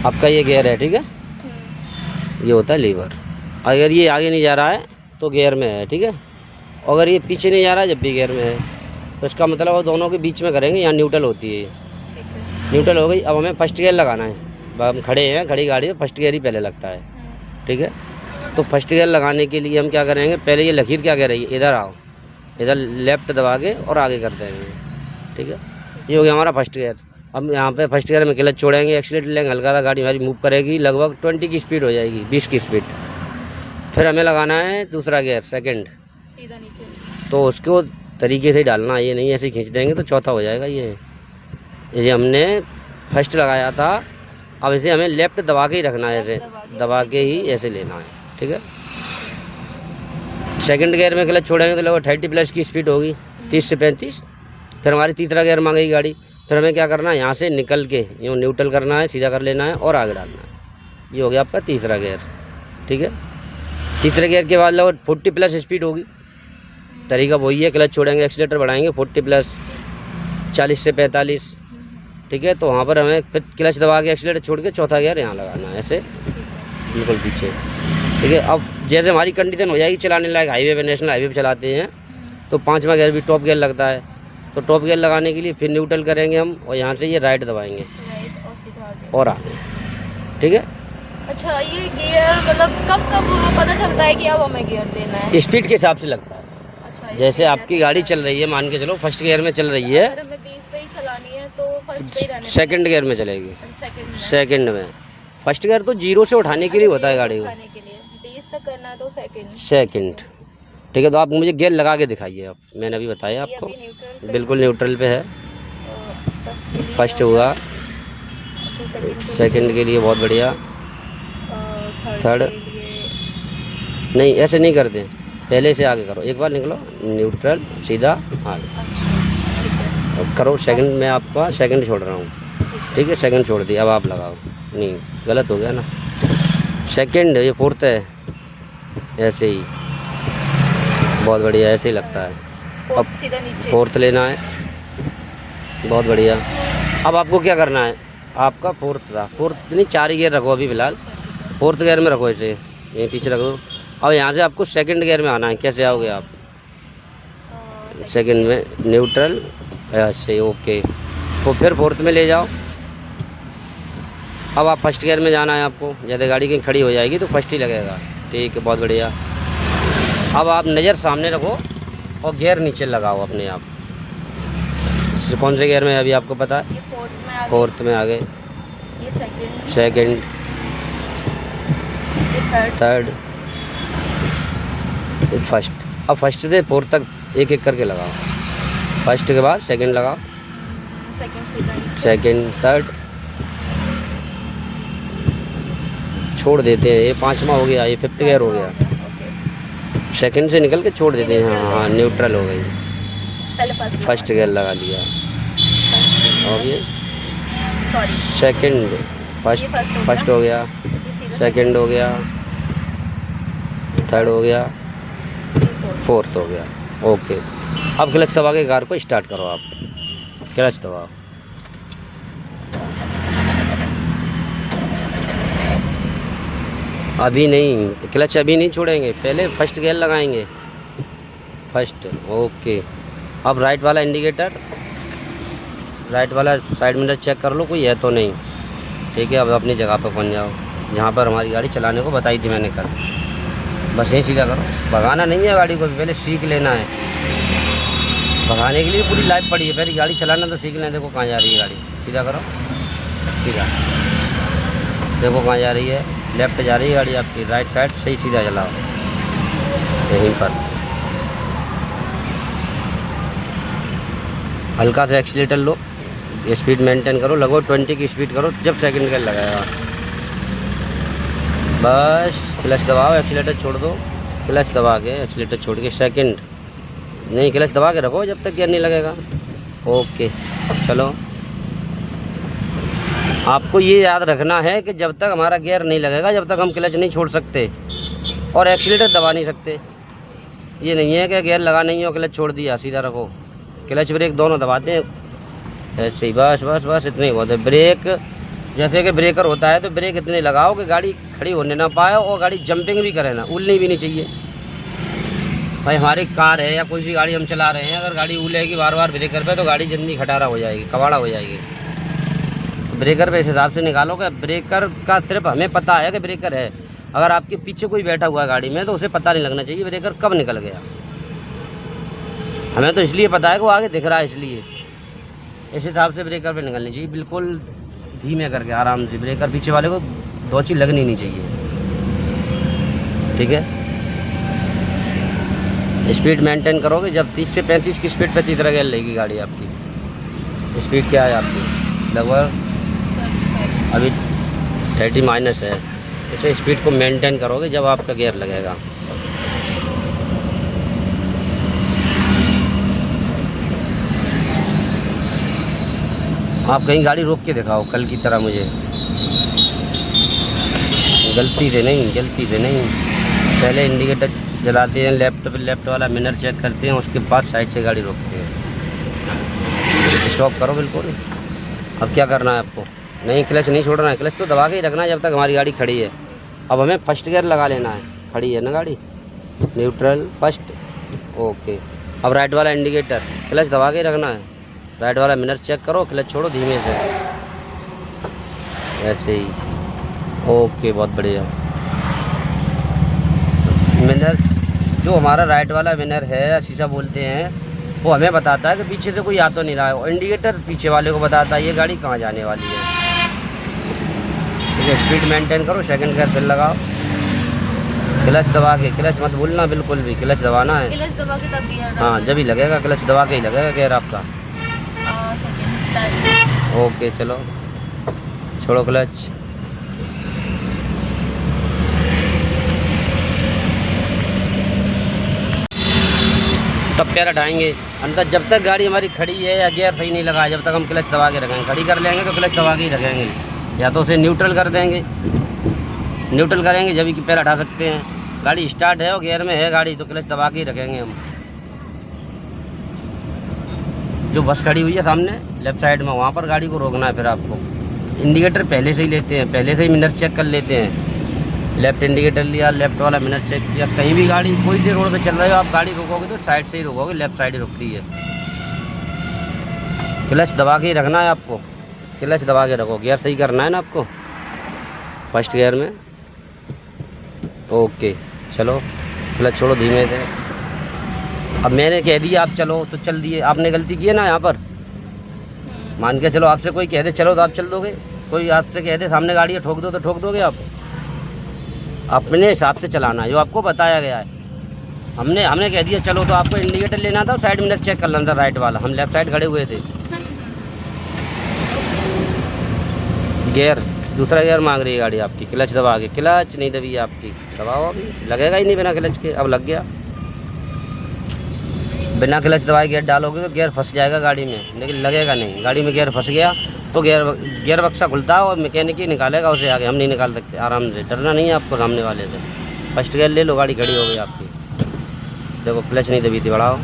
आपका ये गियर है, ठीक है, ये होता है लीवर। अगर ये आगे नहीं जा रहा है तो गियर में है, ठीक है। अगर ये पीछे नहीं जा रहा है जब भी गियर में है, तो इसका मतलब वो दोनों के बीच में करेंगे, यहाँ न्यूट्रल होती है। न्यूट्रल हो गई। अब हमें फर्स्ट गियर लगाना है। अब हम खड़े हैं, खड़ी गाड़ी में फर्स्ट गियर ही पहले लगता है, ठीक है। तो फर्स्ट गियर लगाने के लिए हम क्या करेंगे, पहले ये लकीर क्या कह रही है, इधर आओ, इधर लेफ्ट दबा के और आगे कर देंगे, ठीक है। ये हो गया हमारा फर्स्ट गियर। अब यहाँ पे फर्स्ट गियर में क्लच छोड़ेंगे, एक्सीलेटर लेंगे, हल्का सा गाड़ी हमारी मूव करेगी, लगभग 20 की स्पीड हो जाएगी, 20 की स्पीड। फिर हमें लगाना है दूसरा गियर, सेकंड, सीधा नीचे। तो उसको तरीके से डालना, ये नहीं ऐसे खींच देंगे तो चौथा हो जाएगा। ये हमने फर्स्ट लगाया था, अब इसे हमें लेफ्ट दबा के ही रखना है, ऐसे दबा के ही ऐसे लेना है, ठीक है। सेकंड गियर में क्लच छोड़ेंगे तो लगभग 30 प्लस की स्पीड होगी, 30 से 35। फिर हमारी तीसरा गियर मांगेगी गाड़ी। फिर हमें क्या करना है, यहाँ से निकल के यूँ न्यूट्रल करना है, सीधा कर लेना है और आगे डालना है। ये हो गया आपका तीसरा गियर, ठीक है। तीसरे गियर के बाद लगभग 40 प्लस स्पीड होगी। तरीका वही है, क्लच छोड़ेंगे, एक्सीलेटर बढ़ाएंगे 40 प्लस, 40 से 45, ठीक है। तो वहाँ पर हमें फिर क्लच दबा के एक्सीलेटर छोड़ के चौथा गियर यहाँ लगाना है, ऐसे बिल्कुल पीछे, ठीक है। अब जैसे हमारी कंडीशन हो जाएगी चलाने लायक, हाईवे पे, नेशनल हाईवे पे चलाते हैं, तो पांचवा गियर भी टॉप गियर लगता है। तो टॉप गियर लगाने के लिए फिर न्यूट्रल करेंगे हम और यहाँ से ये राइट दबाएंगे राइट और सीधा आगे। और आगे, ठीक है। अच्छा, ये गियर मतलब कब कब हमें पता चलता है कि अब हमें गियर देना है? स्पीड के हिसाब से लगता है। अच्छा, जैसे आपकी गाड़ी चल रही है, मान के चलो फर्स्ट गियर में चल रही है, अगर हमें 20 पे ही चलानी है तो फर्स्ट पे ही रहने सेकंड गियर में चलेगी, सेकंड में। सेकंड में। फर्स्ट गियर तो जीरो से उठाने के लिए होता है गाड़ी को, उठाने के लिए 20 तक करना है तो सेकंड। सेकंड, ठीक है। तो आप मुझे गियर लगा के दिखाइए। अब मैंने अभी बताया ये आपको, अभी न्यूट्रल पे बिल्कुल न्यूट्रल पे है। फर्स्ट के लिए फर्स्ट हुआ, फिर सेकंड के लिए बहुत बढ़िया, थर्ड थर्ड के लिए। नहीं ऐसे नहीं करते, पहले से आगे करो, एक बार निकलो न्यूट्रल, सीधा आगे ठीक है। अब करो। सेकंड में आपका सेकंड छोड़ रहा हूँ, ठीक है, सेकंड छोड़ दिया। अब आप लगाओ, नहीं गलत हो गया ना, सेकंड, ये फोर्थ है, ऐसे ही बहुत बढ़िया, ऐसे ही लगता है। अब सीधा नीचे। फोर्थ लेना है, बहुत बढ़िया। अब आपको क्या करना है, आपका फोर्थ था, फोर्थ नहीं 4 गियर रखो अभी फ़िलहाल, फोर्थ गियर में रखो, इसे यहीं पीछे रखो। अब यहाँ से आपको सेकंड गियर में आना है। कैसे आओगे आप सेकंड में, न्यूट्रल, ऐसे, ओके। तो फिर फोर्थ में ले जाओ। अब आप फर्स्ट गियर में जाना है आपको, जैसे गाड़ी कहीं खड़ी हो जाएगी तो फर्स्ट ही लगेगा, ठीक है, बहुत बढ़िया। अब आप नज़र सामने रखो और गियर नीचे लगाओ अपने आप। कौन से गियर में है अभी आपको पता है? ये फोर्थ में आ गए। फोर्थ में आ गए, ये सेकंड, सेकंड, ये थर्ड, फर्स्ट। अब फर्स्ट से फोर्थ तक एक एक करके लगाओ। फर्स्ट के बाद सेकंड लगाओ, सेकंड सीधा नीचे। सेकंड, थर्ड, छोड़ देते हैं, ये 5वां हो गया, ये 5th गियर हो गया। ओके। सेकंड से निकल के छोड़ देते हैं, हाँ हाँ, न्यूट्रल हो गई। पहले फर्स्ट गियर लगा लिया और ये सॉरी सेकंड, फर्स्ट, फर्स्ट हो गया, सेकंड हो गया, थर्ड हो गया, फोर्थ हो गया, ओके। अब क्लच दबा के कार को स्टार्ट करो। आप क्लच दबाओ, अभी नहीं, क्लच अभी नहीं छोड़ेंगे, पहले फर्स्ट गियर लगाएंगे, फर्स्ट, ओके। अब राइट वाला इंडिकेटर, राइट वाला साइड मिरर चेक कर लो कोई है तो नहीं, ठीक है। अब अपनी जगह पर पहुंच जाओ जहाँ पर हमारी गाड़ी चलाने को बताई थी मैंने कल। बस यहीं सीधा करो, भगाना नहीं है गाड़ी को, पहले सीख लेना है। भगाने के लिए पूरी लाइफ पड़ी है, पहले गाड़ी चलाना तो सीख लें। देखो कहाँ जा रही है गाड़ी, सीधा करो, सीधा, देखो कहाँ जा रही है, लेफ्ट जा रही है गाड़ी आपकी, राइट साइड सही, सीधा चलाओ यहीं पर। हल्का सा एक्सीलेटर लो, स्पीड मेंटेन करो, लगभग 20 की स्पीड करो जब सेकंड गियर लगाएगा। बस क्लच दबाओ, एक्सीलेटर छोड़ दो, क्लच दबा के एक्सीलेटर छोड़ के सेकंड, नहीं क्लच दबा के रखो जब तक गियर नहीं लगेगा, ओके। चलो, आपको ये याद रखना है कि जब तक हमारा गियर नहीं लगेगा जब तक हम क्लच नहीं छोड़ सकते और एक्सीलेटर दबा नहीं सकते। ये नहीं है कि गियर लगा नहीं हो क्लच छोड़ दिया, सीधा रखो, क्लच ब्रेक दोनों दबाते हैं ऐसे ही, बस बस बस, इतना ही बहुत है। ब्रेक जैसे कि ब्रेकर होता है तो ब्रेक इतने लगाओ कि गाड़ी खड़ी होने ना पाए और गाड़ी जंपिंग भी करे ना, उलनी भी नहीं चाहिए। भाई हमारी कार है या कोई सी गाड़ी हम चला रहे हैं, अगर गाड़ी उलेगी बार बार ब्रेकर पे तो गाड़ी जल्दी खटारा हो जाएगी, कबाड़ा हो जाएगी। ब्रेकर पे इस हिसाब से निकालो कि ब्रेकर का सिर्फ हमें पता है कि ब्रेकर है। अगर आपके पीछे कोई बैठा हुआ है गाड़ी में तो उसे पता नहीं लगना चाहिए ब्रेकर कब निकल गया। हमें तो इसलिए पता है कि वो आगे दिख रहा है, इसलिए इस हिसाब से ब्रेकर पे निकलनी चाहिए, बिल्कुल धीमे करके आराम से। ब्रेकर पीछे वाले को दोची लगनी नहीं चाहिए, ठीक है। स्पीड मेंटेन करोगे जब 30 से 35 की स्पीड पे तीसरा गियर लेगी गाड़ी आपकी। स्पीड क्या है आपकी? लगभग अभी 30 माइनस है। इसे स्पीड को मेंटेन करोगे जब आपका गियर लगेगा। आप कहीं गाड़ी रोक के दिखाओ कल की तरह मुझे, गलती से नहीं। पहले इंडिकेटर जलाते हैं, लेफ्ट वाला मिरर चेक करते हैं, उसके बाद साइड से गाड़ी रोकते हैं। स्टॉप करो बिल्कुल। अब क्या करना है आपको? नहीं, क्लच नहीं छोड़ना है, क्लच तो दबा के ही रखना है जब तक हमारी गाड़ी खड़ी है। अब हमें फर्स्ट गियर लगा लेना है, खड़ी है ना गाड़ी, न्यूट्रल फर्स्ट, ओके। अब राइट वाला इंडिकेटर, क्लच दबा के ही रखना है। राइट वाला मिरर चेक करो, क्लच छोड़ो धीमे से, ऐसे ही, ओके, बहुत बढ़िया। मिरर जो हमारा राइट वाला मिरर है, शीशा बोलते हैं, वो हमें बताता है कि पीछे से कोई आ तो नहीं रहा है, और इंडिकेटर पीछे वाले को बताता है ये गाड़ी कहाँ जाने वाली है। ठीक है, स्पीड मेंटेन करो, सेकंड गियर फिर लगाओ, क्लच दबा के, क्लच मत भूलना बिल्कुल भी, क्लच दबाना है। क्लच दबा के तब गियर डालना। हाँ, जब ही लगेगा, क्लच दबा के ही लगेगा गियर आपका। ओके, चलो छोड़ो क्लच। तब पैर हटाएंगे अंदर। जब तक गाड़ी हमारी खड़ी है या गियर सही नहीं लगा, जब तक हम क्लच दबा के रखेंगे। खड़ी कर लेंगे तो क्लच दबा के ही रखेंगे, या तो उसे न्यूट्रल कर देंगे। न्यूट्रल करेंगे जब कि पैर हटा सकते हैं। गाड़ी स्टार्ट है और गियर में है गाड़ी तो क्लच दबा के ही रखेंगे हम। जो बस खड़ी हुई है सामने लेफ्ट साइड में, वहाँ पर गाड़ी को रोकना है। फिर आपको इंडिकेटर पहले से ही लेते हैं, पहले से ही मिरर चेक कर लेते हैं। लेफ्ट इंडिकेटर लिया, लेफ्ट वाला मिरर चेक किया। कहीं भी गाड़ी कोई सी रोड पे चल रही हो, आप गाड़ी रोकोगे तो साइड से ही रोकोगे, लेफ्ट साइड ही रुकती है। क्लच दबा के ही रखना है आपको, क्लच दबा के रखो। गियर सही करना है ना आपको, फर्स्ट गियर में, ओके। चलो क्लच छोड़ो धीमे से। अब मैंने कह दिया आप चलो तो चल दिए, आपने गलती की है ना यहाँ पर। मान के चलो आपसे कोई कह दे चलो तो आप चल दोगे, कोई आपसे कह दे सामने गाड़ी है ठोक दो तो ठोक दोगे आप। अपने हिसाब से चलाना है, जो आपको बताया गया है। हमने कह दिया चलो तो आपको इंडिकेटर लेना था, साइड मिरर चेक कर लेना था राइट वाला। हम लेफ्ट साइड खड़े हुए थे। गियर, दूसरा गियर मांग रही है गाड़ी आपकी, क्लच दबा के। क्लच नहीं दबी है आपकी, दबाओ, अभी लगेगा ही नहीं बिना क्लच के। अब लग गया। बिना क्लच दबाए गियर डालोगे तो गियर फंस जाएगा गाड़ी में, लेकिन लगेगा नहीं। गाड़ी में गियर फंस गया तो गियर बक्सा खुलता है और मैकेनिक ही निकालेगा उसे आगे, हम नहीं निकाल सकते। आराम से, डरना नहीं है आपको सामने वाले से। फर्स्ट गियर ले लो, गाड़ी खड़ी हो गई आपकी। देखो क्लच नहीं दबी थी, बढ़ाओ।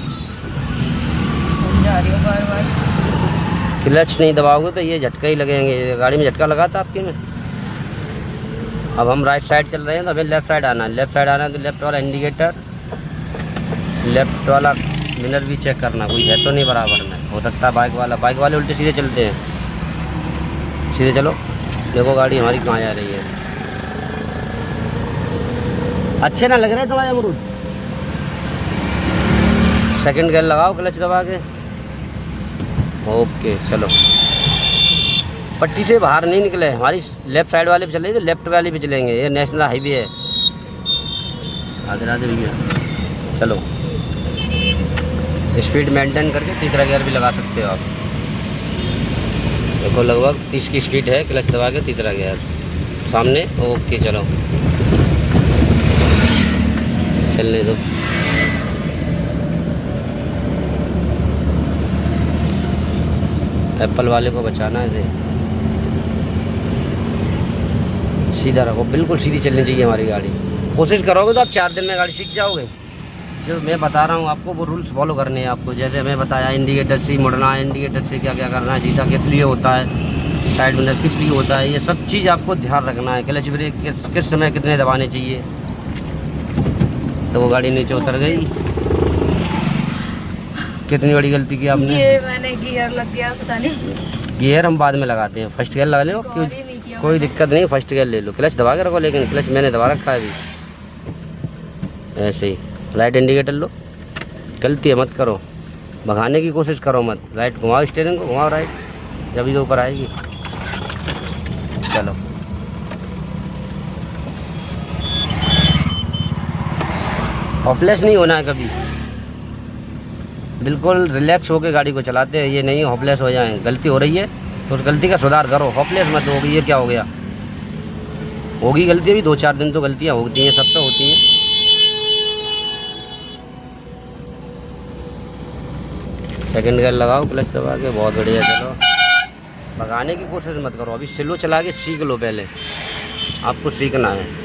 क्लच नहीं दबाओगे तो ये झटका ही लगेंगे। गाड़ी में झटका लगा था आपके में। अब हम राइट साइड चल रहे हैं तो हमें लेफ्ट साइड आना है। लेफ्ट साइड आना है तो लेफ्ट वाला इंडिकेटर, लेफ्ट वाला मिरर भी चेक करना, कोई है तो नहीं बराबर में। हो सकता है बाइक वाले उल्टे सीधे चलते हैं। सीधे चलो, देखो गाड़ी हमारी कहाँ जा रही है। अच्छे ना लग रहे तुम्हारे अमरूद। सेकंड गियर लगाओ क्लच दबा के, ओके। चलो, पट्टी से बाहर नहीं निकले। हमारी लेफ्ट साइड वाले पे चल रही तो लेफ्ट वाले पे चलेंगे, ये नेशनल हाईवे है। आगे राधे भैया, चलो स्पीड मेंटेन करके तीसरा गियर भी लगा सकते हो आप। देखो लगभग 30 की स्पीड है, क्लच दबा के तीसरा गियर सामने, ओके। चलो चलने दो। एप्पल वाले को बचाना है। सीधा रखो, बिल्कुल सीधी चलनी चाहिए हमारी गाड़ी। कोशिश करोगे तो आप 4 दिन में गाड़ी सीख जाओगे। जो मैं बता रहा हूँ आपको वो रूल्स फॉलो करने हैं आपको। जैसे मैं बताया इंडिकेटर से मुड़ना है, इंडिकेटर से क्या क्या करना है, शीशा किस लिए होता है, साइड मिरर किस लिए होता है, ये सब चीज़ आपको ध्यान रखना है। क्लच ब्रेक किस समय कितने दबाने चाहिए। तो वो गाड़ी नीचे उतर गई। कितनी बड़ी गलती की आपने। ये मैंने गियर लग गया पता नहीं। गियर हम बाद में लगाते हैं, फर्स्ट गियर लगा लो, गौर ही नहीं किया कोई दिक्कत नहीं, फर्स्ट गियर ले लो। क्लच दबा के रखो, लेकिन क्लच मैंने दबा रखा है अभी। ऐसे ही लाइट इंडिकेटर लो, गलती है मत करो, भगाने की कोशिश करो मत। लाइट घुमाओ, स्टीयरिंग को घुमाओ राइट, जब ये ऊपर आएगी। चलो हॉपलेस नहीं होना है कभी, बिल्कुल रिलैक्स होकर गाड़ी को चलाते हैं। ये नहीं हॉपलेस हो जाएं। गलती हो रही है तो उस गलती का सुधार करो, हॉपलेस मत हो। ये क्या हो गया, होगी गलती भी, 2-4 दिन तो गलतियाँ होती हैं, सब पे होती हैं। सेकंड गियर लगाओ क्लच दबा के, बहुत बढ़िया। चलो भगाने की कोशिश मत करो, अभी स्लो चला के सीख लो, पहले आपको सीखना है।